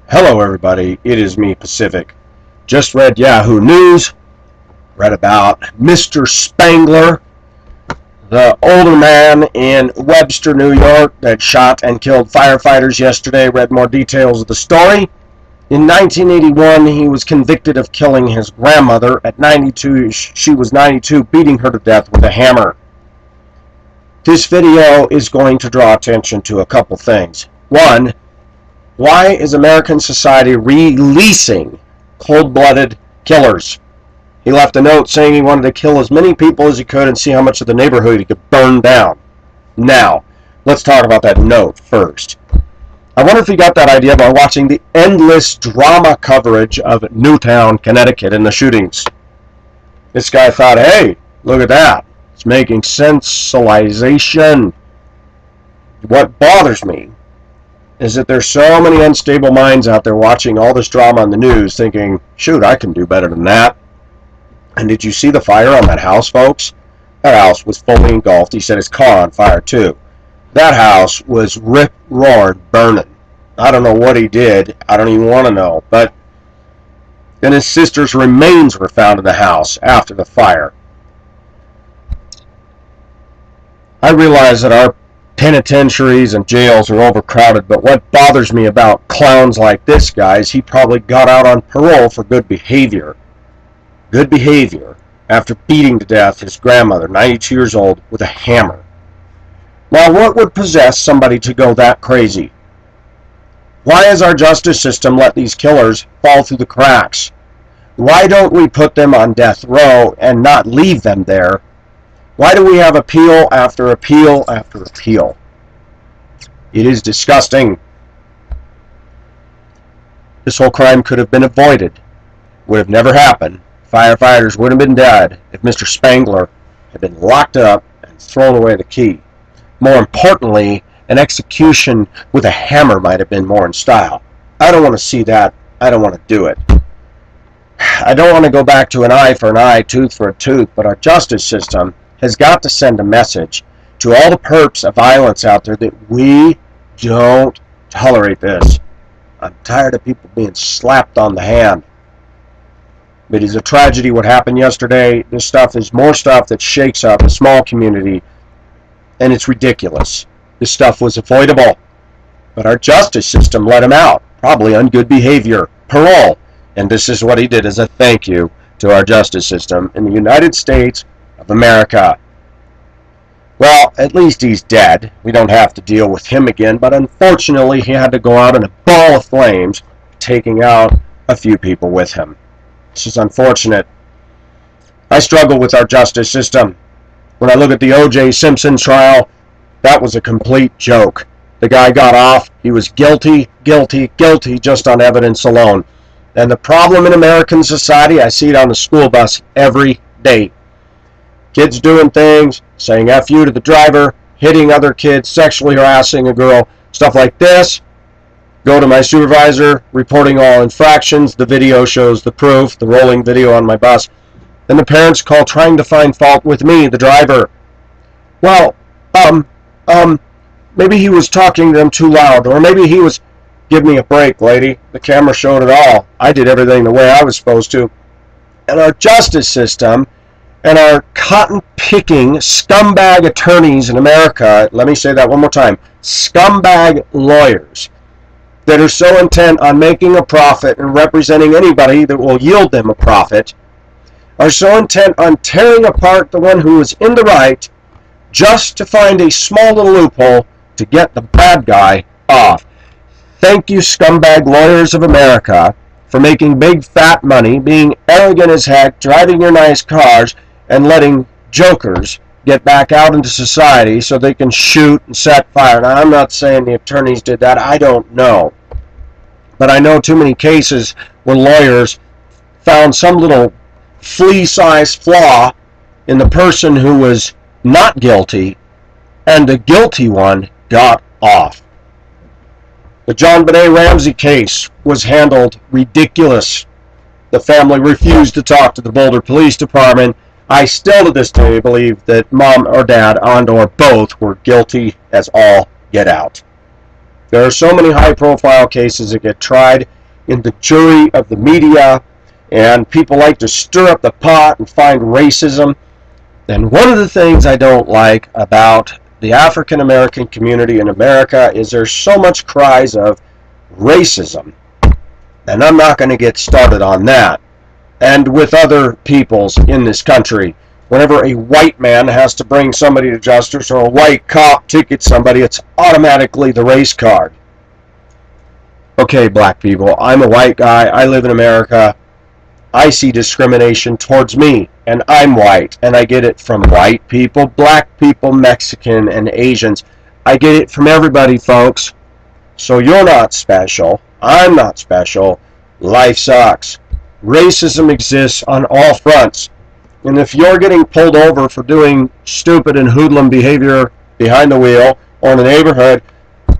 Hello everybody, it is me, Pacific. Just read Yahoo News, read about Mr. Spangler, the older man in Webster, New York that shot and killed firefighters yesterday. Read more details of the story. In 1981, he was convicted of killing his grandmother. At 92, she was 92, beating her to death with a hammer. This video is going to draw attention to a couple things. One, why is American society releasing cold-blooded killers? He left a note saying he wanted to kill as many people as he could and see how much of the neighborhood he could burn down. Now, let's talk about that note first. I wonder if he got that idea by watching the endless drama coverage of Newtown, Connecticut and the shootings. This guy thought, hey, look at that. It's making sensationalization. What bothers me is that there's so many unstable minds out there watching all this drama on the news thinking, shoot, I can do better than that. And did you see the fire on that house, folks? That house was fully engulfed. He set his car on fire, too. That house was rip-roaring, burning. I don't know what he did. I don't even want to know. But then his sister's remains were found in the house after the fire. I realize that our penitentiaries and jails are overcrowded, but what bothers me about clowns like this guy is he probably got out on parole for good behavior. Good behavior after beating to death his grandmother, 92 years old, with a hammer. Now, what would possess somebody to go that crazy? Why has our justice system let these killers fall through the cracks? Why don't we put them on death row and not leave them there? Why do we have appeal after appeal after appeal? It is disgusting. This whole crime could have been avoided. Would have never happened. Firefighters would have been dead if Mr. Spangler had been locked up and thrown away the key. More importantly, an execution with a hammer might have been more in style. I don't want to see that. I don't want to do it. I don't want to go back to an eye for an eye, tooth for a tooth, but our justice system has got to send a message to all the perps of violence out there that we don't tolerate this. I'm tired of people being slapped on the hand. It is a tragedy what happened yesterday. This stuff is more stuff that shakes up a small community, and it's ridiculous. This stuff was avoidable, but our justice system let him out, probably on good behavior, parole, and this is what he did as a thank you to our justice system in the United States of America. Well, at least he's dead. We don't have to deal with him again, but unfortunately he had to go out in a ball of flames, taking out a few people with him. This is unfortunate. I struggle with our justice system. When I look at the O.J. Simpson trial, that was a complete joke. The guy got off. He was guilty, guilty, guilty just on evidence alone. And the problem in American society, I see it on the school bus every day. Kids doing things, saying F you to the driver, hitting other kids, sexually harassing a girl, stuff like this. Go to my supervisor, reporting all infractions. The video shows the proof, the rolling video on my bus. Then the parents call trying to find fault with me, the driver. Well, maybe he was talking to them too loud, or maybe he was... Give me a break, lady. The camera showed it all. I did everything the way I was supposed to. And our justice system and our cotton-picking scumbag attorneys in America, let me say that one more time, scumbag lawyers that are so intent on making a profit and representing anybody that will yield them a profit, are so intent on tearing apart the one who is in the right just to find a small little loophole to get the bad guy off. Thank you, scumbag lawyers of America, for making big fat money, being arrogant as heck, driving your nice cars, and letting jokers get back out into society so they can shoot and set fire. Now, I'm not saying the attorneys did that. I don't know. But I know too many cases where lawyers found some little flea-sized flaw in the person who was not guilty, and the guilty one got off. The John Benet Ramsey case was handled ridiculous. The family refused to talk to the Boulder Police Department. I still to this day believe that mom or dad and or both were guilty as all get out. There are so many high-profile cases that get tried in the jury of the media, and people like to stir up the pot and find racism. And one of the things I don't like about the African American community in America is there's so much cries of racism. And I'm not going to get started on that. And with other peoples in this country, whenever a white man has to bring somebody to justice or a white cop tickets somebody, it's automatically the race card. Okay, black people, I'm a white guy, I live in America, I see discrimination towards me, and I'm white, and I get it from white people, black people, Mexican, and Asians. I get it from everybody, folks. So you're not special, I'm not special, life sucks. Racism exists on all fronts, and if you're getting pulled over for doing stupid and hoodlum behavior behind the wheel or in the neighborhood,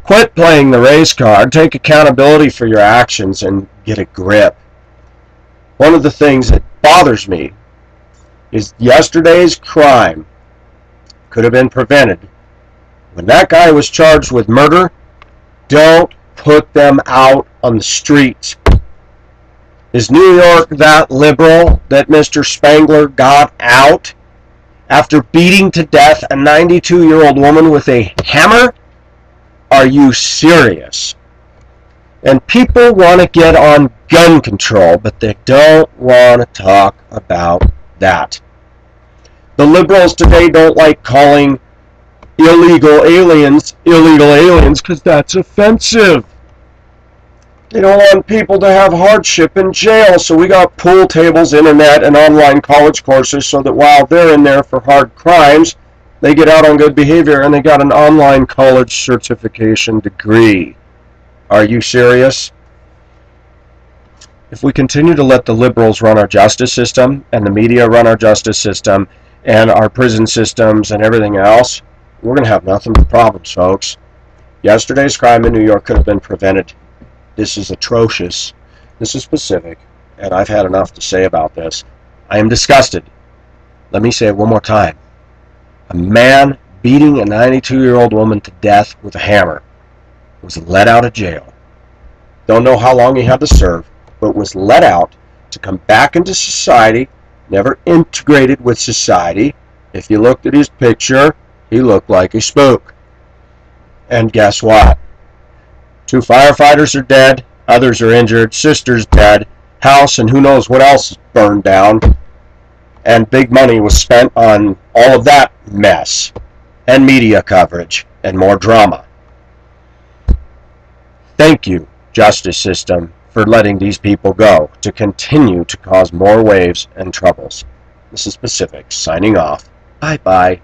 quit playing the race card, take accountability for your actions, and get a grip. One of the things that bothers me is yesterday's crime could have been prevented. When that guy was charged with murder, don't put them out on the streets. Is New York that liberal that Mr. Spangler got out after beating to death a 92-year-old woman with a hammer? Are you serious? And people want to get on gun control, but they don't want to talk about that. The liberals today don't like calling illegal aliens because that's offensive. They don't want people to have hardship in jail, so we got pool tables, internet, and online college courses so that while they're in there for hard crimes, they get out on good behavior and they got an online college certification degree. Are you serious? If we continue to let the liberals run our justice system and the media run our justice system and our prison systems and everything else, we're going to have nothing but problems, folks. Yesterday's crime in New York could have been prevented. This is atrocious. This is specific, and I've had enough to say about this. I am disgusted. Let me say it one more time. A man beating a 92-year-old woman to death with a hammer was let out of jail. Don't know how long he had to serve, but was let out to come back into society, never integrated with society. If you looked at his picture, he looked like a spook. And guess what? 2 firefighters are dead, others are injured, sister's dead, house and who knows what else burned down, and big money was spent on all of that mess, and media coverage, and more drama. Thank you, justice system, for letting these people go to continue to cause more waves and troubles. This is Pacific, signing off. Bye-bye.